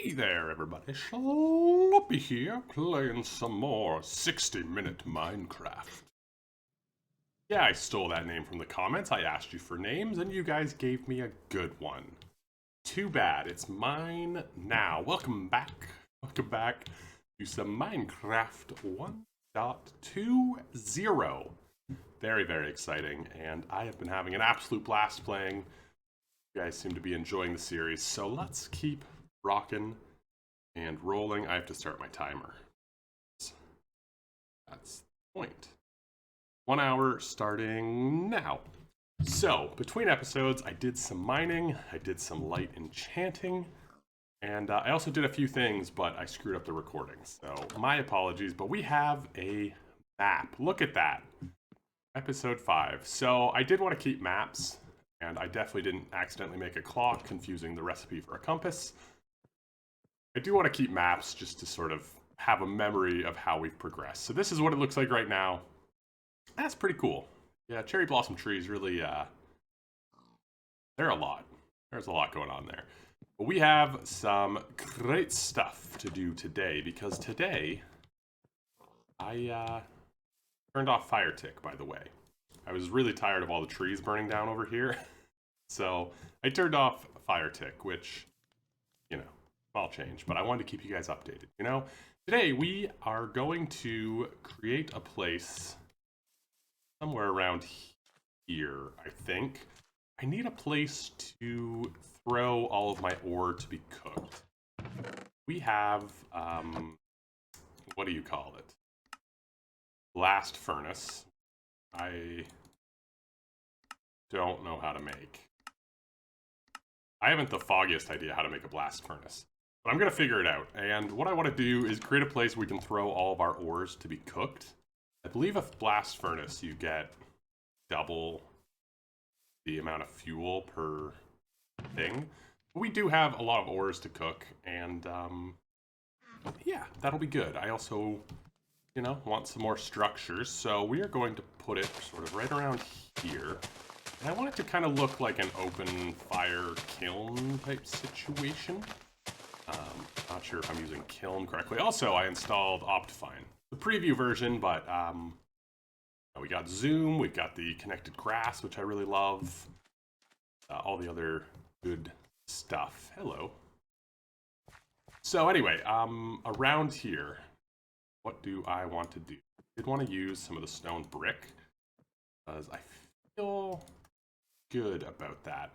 Hey there, everybody. Sloppy here, playing some more 60-minute Minecraft. Yeah, I stole that name from the comments. I asked you for names, and you guys gave me a good one. Too bad, it's mine now. Welcome back. Welcome back to some Minecraft 1.20. Very, very exciting, and I have been having an absolute blast playing. You guys seem to be enjoying the series, so let's keep rocking and rolling. I have to start my timer. That's the point. 1 hour starting now. So, between episodes, I did some mining, I did some light enchanting, and I also did a few things, but I screwed up the recording. So, my apologies, but we have a map. Look at that. Episode 5. So, I did want to keep maps, and I definitely didn't accidentally make a clock, confusing the recipe for a compass. I do want to keep maps just to sort of have a memory of how we've progressed. So this is what it looks like right now. That's pretty cool. Yeah, cherry blossom trees really, they're a lot. There's a lot going on there. But we have some great stuff to do today, because today I turned off fire tick, by the way. I was really tired of all the trees burning down over here. So I turned off fire tick, which, you know, small change, but I wanted to keep you guys updated. You know, today we are going to create a place somewhere around here, I think. I need a place to throw all of my ore to be cooked. We have, what do you call it? Blast furnace. I don't know how to make. I haven't the foggiest idea how to make a blast furnace. But I'm going to figure it out, and what I want to do is create a place we can throw all of our ores to be cooked. I believe a blast furnace, you get double the amount of fuel per thing. But we do have a lot of ores to cook, and yeah, that'll be good. I also, you know, want some more structures, so we are going to put it sort of right around here. And I want it to kind of look like an open fire kiln type situation. Not sure if I'm using kiln correctly. Also, I installed Optifine, the preview version, but we got Zoom, we've got the connected grass, which I really love, all the other good stuff. Hello. So anyway, around here, what do I want to do? I did want to use some of the stone brick, because I feel good about that.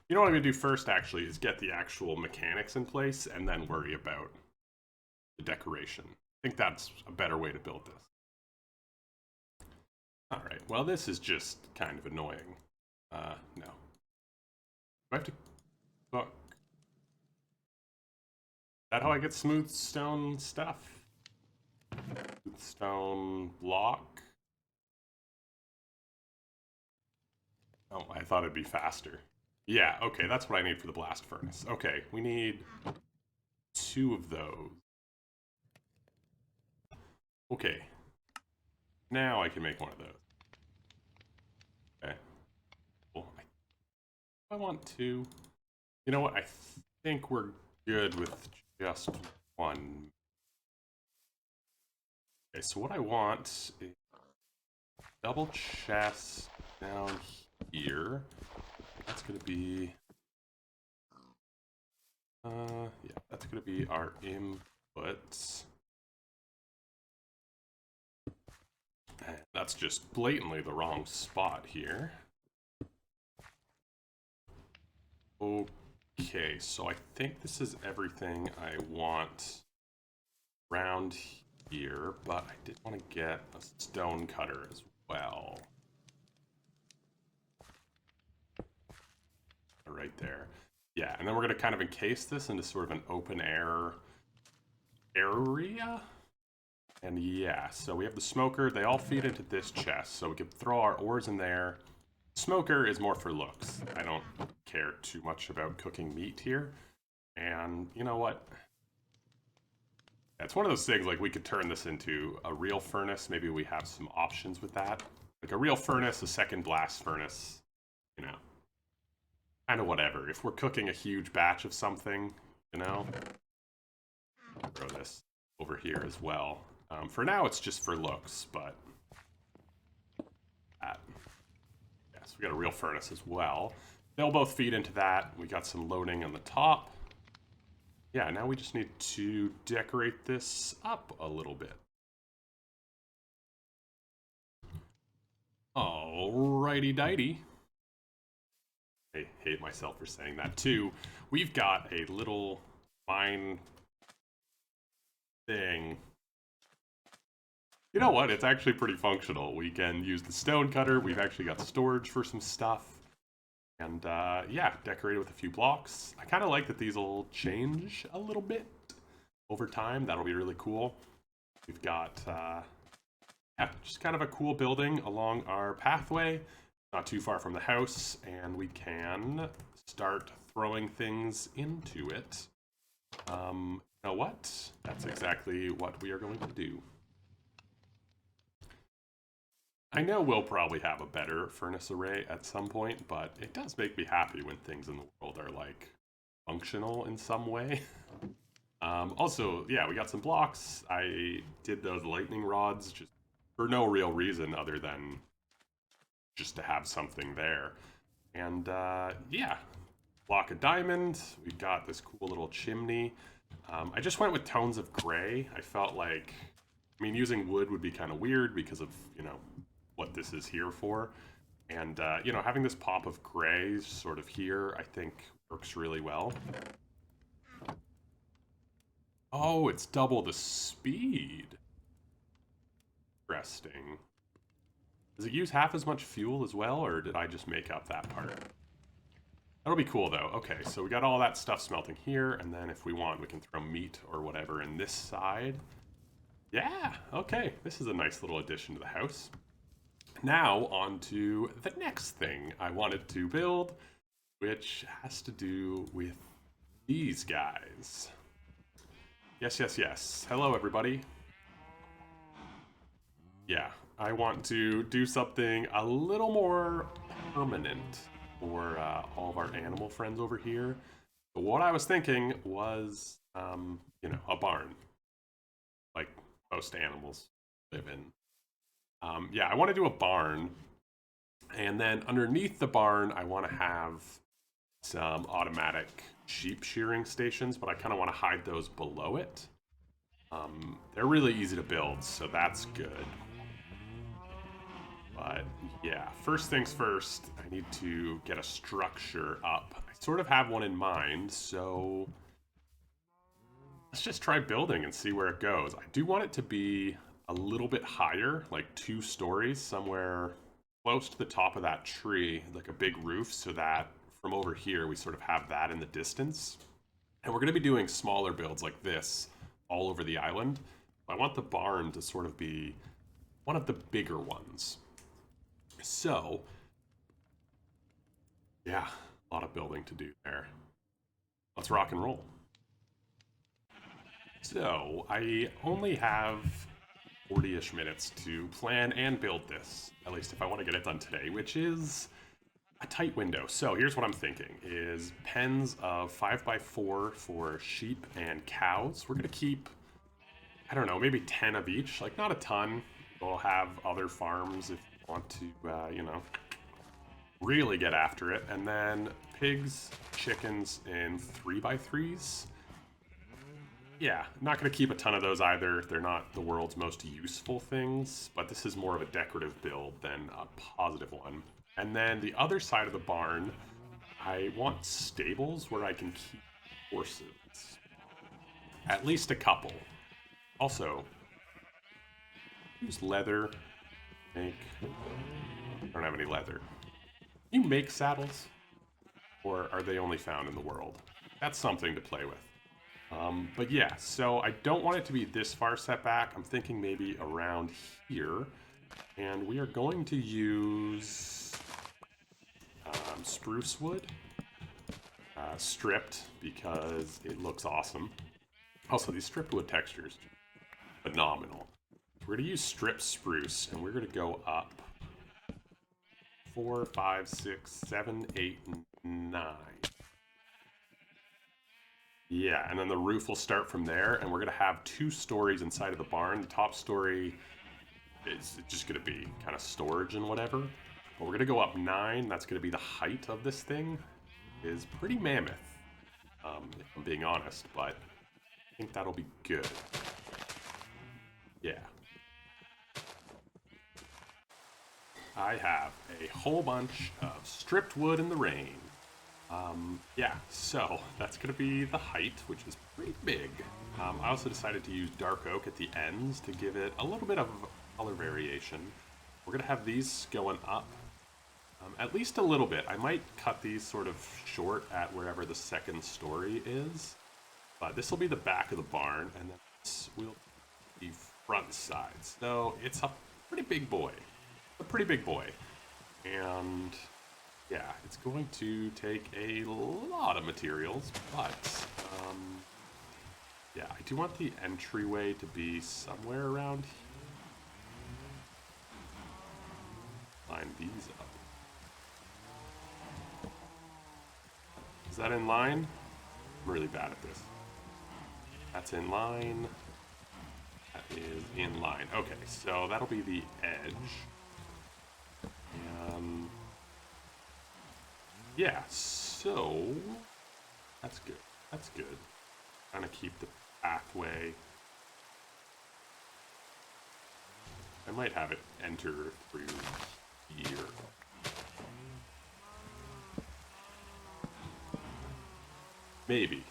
You know what I'm going to do first, actually, is get the actual mechanics in place and then worry about the decoration. I think that's a better way to build this. Alright, well, this is just kind of annoying. No. Do I have to cook? Is that how I get smooth stone stuff? Smooth stone block? Oh, I thought it'd be faster. Yeah, okay, that's what I need for the blast furnace. Okay, we need 2 of those. Okay. Now I can make one of those. Okay. Cool. I want 2. You know what? I think we're good with just 1. Okay, so what I want is double chest down here. That's gonna be, yeah, that's gonna be our inputs. And that's just blatantly the wrong spot here. Okay, so I think this is everything I want around here, but I did want to get a stone cutter as well. Right there. Yeah, and then we're going to kind of encase this into sort of an open air area. And yeah, so we have the smoker. They all feed into this chest, so we can throw our ores in there. Smoker is more for looks. I don't care too much about cooking meat here. And you know what? It's one of those things, like, we could turn this into a real furnace. Maybe we have some options with that. Like a real furnace, a second blast furnace, you know. Kind of whatever. If we're cooking a huge batch of something, you know, throw this over here as well. For now, it's just for looks, but that. Yes, we got a real furnace as well. They'll both feed into that. We got some loading on the top. Yeah, now we just need to decorate this up a little bit. Alrighty dighty. I hate myself for saying that too. We've got a little mine thing. You know what? It's actually pretty functional. We can use the stone cutter. We've actually got storage for some stuff. And yeah, decorated with a few blocks. I kind of like that these will change a little bit over time. That'll be really cool. We've got, yeah, just kind of a cool building along our pathway. Not too far from the house. And we can start throwing things into it. You know what? That's exactly what we are going to do. I know we'll probably have a better furnace array at some point, but it does make me happy when things in the world are, like, functional in some way. Also, yeah, we got some blocks. I did those lightning rods just for no real reason other than just to have something there. And, yeah, block of diamond. We've got this cool little chimney. I just went with tones of gray. I felt like, I mean, using wood would be kind of weird because of, you know, what this is here for. And, you know, having this pop of gray sort of here, I think works really well. Oh, it's double the speed. Interesting. Does it use half as much fuel as well, or did I just make up that part? That'll be cool, though. Okay, so we got all that stuff smelting here, and then if we want, we can throw meat or whatever in this side. Yeah, okay. This is a nice little addition to the house. Now, on to the next thing I wanted to build, which has to do with these guys. Yes, yes, yes. Hello, everybody. Yeah, I want to do something a little more permanent for all of our animal friends over here. But what I was thinking was, you know, a barn, like most animals live in. Yeah, I want to do a barn, and then underneath the barn, I want to have some automatic sheep shearing stations, but I kind of want to hide those below it. They're really easy to build, so that's good. But yeah, first things first, I need to get a structure up. I sort of have one in mind, so let's just try building and see where it goes. I do want it to be a little bit higher, like 2 stories, somewhere close to the top of that tree, like a big roof, so that from over here we sort of have that in the distance. And we're going to be doing smaller builds like this all over the island. I want the barn to sort of be one of the bigger ones. So, yeah, a lot of building to do there. Let's rock and roll. So, I only have 40-ish minutes to plan and build this, at least if I want to get it done today, which is a tight window. So here's what I'm thinking, is pens of 5x4 for sheep and cows. We're going to keep, I don't know, maybe 10 of each, like not a ton. We'll have other farms if you want to, you know, really get after it. And then pigs, chickens in 3x3s. Yeah, not going to keep a ton of those either. They're not the world's most useful things, but this is more of a decorative build than a positive one. And then the other side of the barn, I want stables where I can keep horses. At least a couple. Also, use leather. I don't have any leather. Can you make saddles? Or are they only found in the world? That's something to play with. But yeah, so I don't want it to be this far set back. I'm thinking maybe around here. And we are going to use spruce wood. Stripped, because it looks awesome. Also, these stripped wood textures, phenomenal. We're going to use stripped spruce, and we're going to go up 4, 5, 6, 7, 8, 9. Yeah, and then the roof will start from there, and we're gonna have 2 stories inside of the barn. The top story is just gonna be kind of storage and whatever. But we're gonna go up 9. That's gonna be the height of this thing. Is pretty mammoth, if I'm being honest, but I think that'll be good. Yeah. I have a whole bunch of stripped wood in the rain. Yeah, so that's going to be the height, which is pretty big. I also decided to use dark oak at the ends to give it a little bit of color variation. We're going to have these going up at least a little bit. I might cut these sort of short at wherever the second story is. But this will be the back of the barn, and then this will be front side. So it's a pretty big boy. A pretty big boy. And yeah, it's going to take a lot of materials, but yeah, I do want the entryway to be somewhere around here. Line these up. Is that in line? I'm really bad at this. That's in line. That is in line. Okay, so that'll be the edge. And yeah, so that's good. That's good. Kind of keep the pathway. I might have it enter through here. Maybe.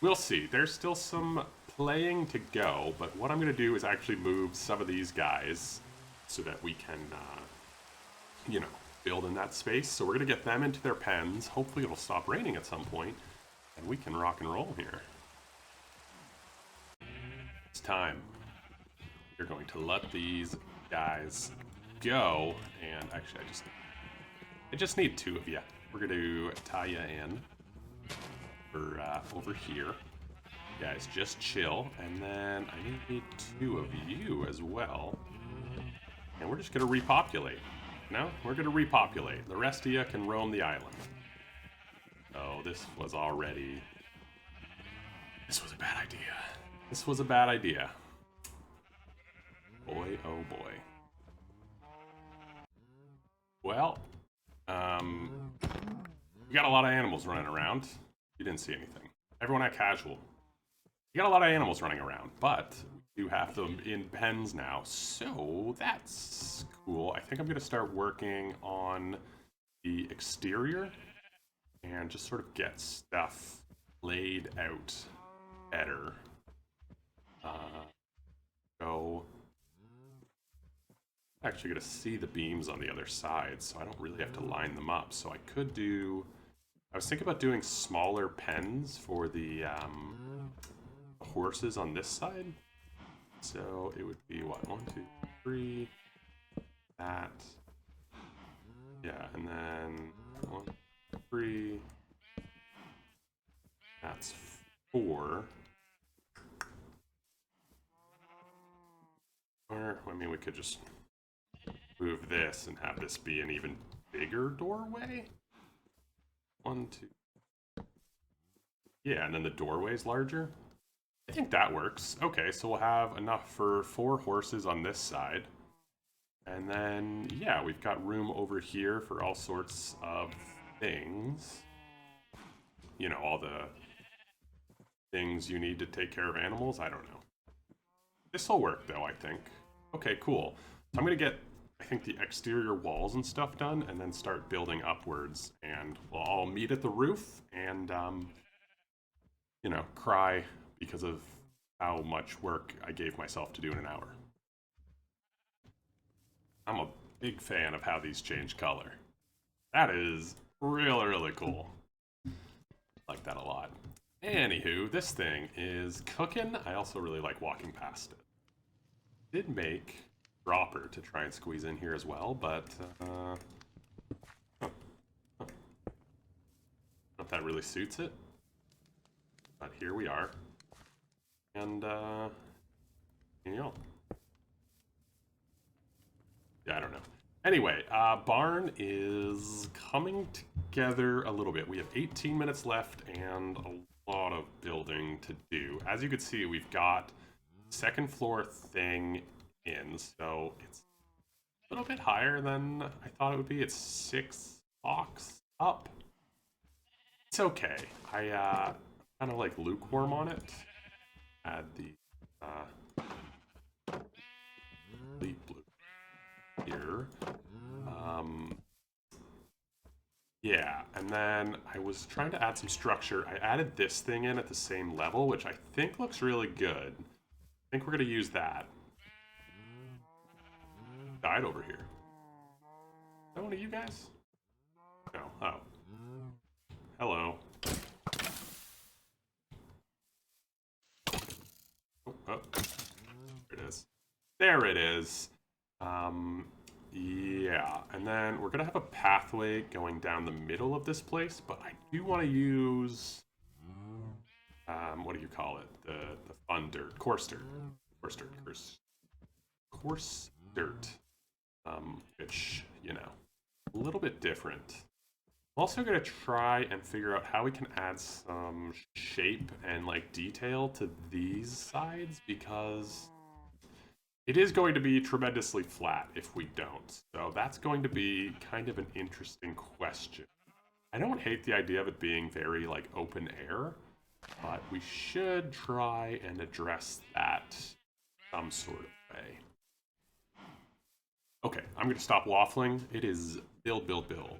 We'll see. There's still some playing to go, but what I'm going to do is actually move some of these guys so that we can, you know, build in that space. So we're going to get them into their pens. Hopefully it'll stop raining at some point, and we can rock and roll here. It's time. You're going to let these guys go, and actually I just need 2 of you. We're going to tie you in for over here. Guys, just chill, and then I need 2 of you as well. And we're just gonna repopulate. No, we're gonna repopulate. The rest of you can roam the island. Oh, this was a bad idea. This was a bad idea. Boy, oh boy. Well, we got a lot of animals running around. You didn't see anything. Everyone at casual. You got a lot of animals running around, but we do have them in pens now, so that's cool. I think I'm gonna start working on the exterior and just sort of get stuff laid out better. So I'm actually gonna see the beams on the other side, so I don't really have to line them up. So I could do, I was thinking about doing smaller pens for the horses on this side. So it would be what, 1, 2, 3, that, yeah, and then 1, 3, that's 4. Or, I mean, we could just move this and have this be an even bigger doorway. 1, 2. Yeah, and then the doorway's larger. I think that works. Okay, so we'll have enough for 4 horses on this side. And then, yeah, we've got room over here for all sorts of things. You know, all the things you need to take care of animals. I don't know. This will work, though, I think. Okay, cool. So I'm going to get, I think, the exterior walls and stuff done, and then start building upwards. And we'll all meet at the roof and, you know, cry because of how much work I gave myself to do in an hour. I'm a big fan of how these change color. That is really, really cool. Like that a lot. Anywho, this thing is cooking. I also really like walking past it. Did make dropper to try and squeeze in here as well, but if that really suits it. But here we are. And you know. Yeah, I don't know. Anyway, barn is coming together a little bit. We have 18 minutes left and a lot of building to do. As you can see, we've got second floor thing in, so it's a little bit higher than I thought it would be. It's 6 blocks up. It's okay. I kind of like lukewarm on it. Add the deep blue here. Yeah, and then I was trying to add some structure. I added this thing in at the same level, which I think looks really good. I think we're gonna use that. Died over here. Is that one of you guys? No. Oh. Hello. Oh. There it is. There it is. Yeah, and then we're gonna have a pathway going down the middle of this place, but I do want to use, what do you call it? The fun dirt, coarse dirt, coarse dirt, which, you know, a little bit different. I'm also gonna try and figure out how we can add some shape and like detail to these sides, because it is going to be tremendously flat if we don't. So that's going to be kind of an interesting question. I don't hate the idea of it being very like open air, but we should try and address that some sort of way. Okay, I'm going to stop waffling. It is build, build, build.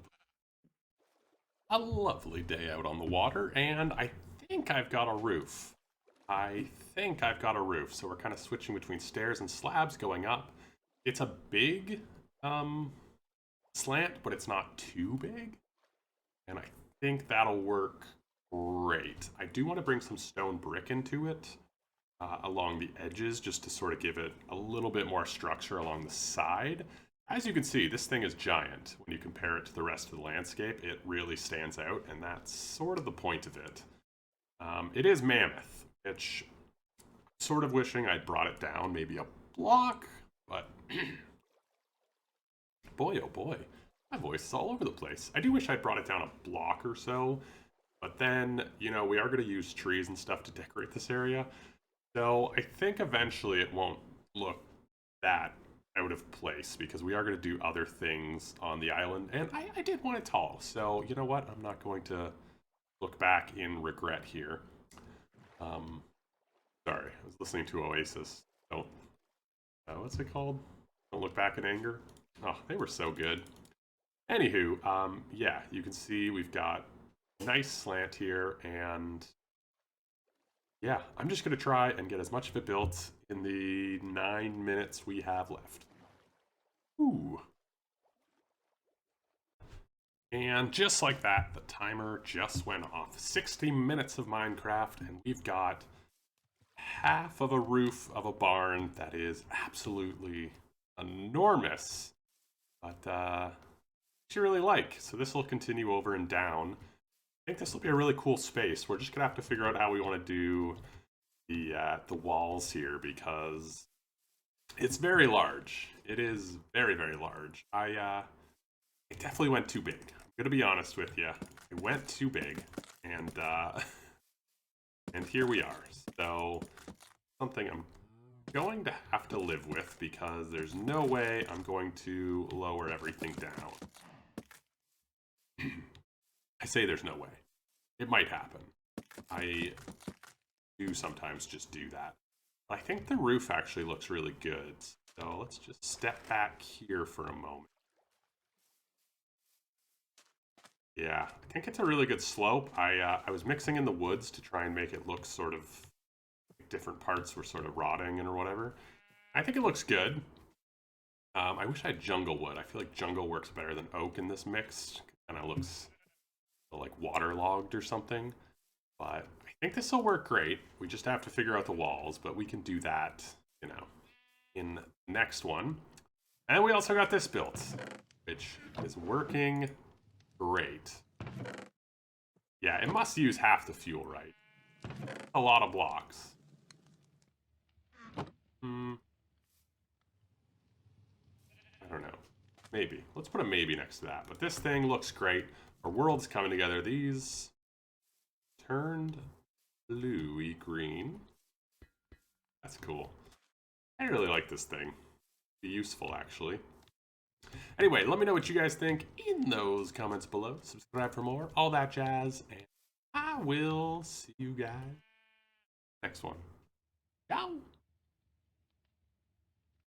A lovely day out on the water, and I think I've got a roof. So we're kind of switching between stairs and slabs going up. It's a big slant, but it's not too big. And I think that'll work great. I do want to bring some stone brick into it along the edges, just to sort of give it a little bit more structure along the side. As you can see, this thing is giant. When you compare it to the rest of the landscape, it really stands out, and that's sort of the point of it. It is mammoth, which I'm sort of wishing I'd brought it down maybe a block, but boy, oh boy, my voice is all over the place. I do wish I'd brought it down a block or so, but then, you know, we are going to use trees and stuff to decorate this area. So I think eventually it won't look that out of place, because we are going to do other things on the island, and I did want it tall. So you know what? I'm not going to look back in regret here. Sorry, I was listening to Oasis. Don't, what's it called? Don't look back in anger. Oh, they were so good. Anywho, yeah, you can see we've got a nice slant here, and yeah, I'm just gonna try and get as much of it built in the 9 minutes we have left. Ooh. And just like that, the timer just went off. 60 minutes of Minecraft, and we've got half of a roof of a barn that is absolutely enormous, but which you really like. So this will continue over and down. I think this will be a really cool space. We're just gonna have to figure out how we want to do the walls here, because it's very large. It is very, very large. It definitely went too big. I'm gonna be honest with you. It went too big, and and here we are. So something I'm going to have to live with, because there's no way I'm going to lower everything down. I say there's no way. It might happen. I do sometimes just do that. But I think the roof actually looks really good. So let's just step back here for a moment. Yeah, I think it's a really good slope. I was mixing in the woods to try and make it look sort of like different parts were sort of rotting or whatever. I think it looks good. I wish I had jungle wood. I feel like jungle works better than oak in this mix. Kind of looks like waterlogged or something. But I think this will work great. We just have to figure out the walls, but we can do that, you know, in the next one. And we also got this built, which is working great. Yeah, it must use half the fuel, right? A lot of blocks. I don't know. Maybe. Let's put a maybe next to that. But this thing looks great. Our world's coming together. These turned. bluey green. That's cool. I really like this thing. Be useful, actually. Anyway, let me know what you guys think in those comments below. Subscribe for more, all that jazz, and I will see you guys next one. Ciao!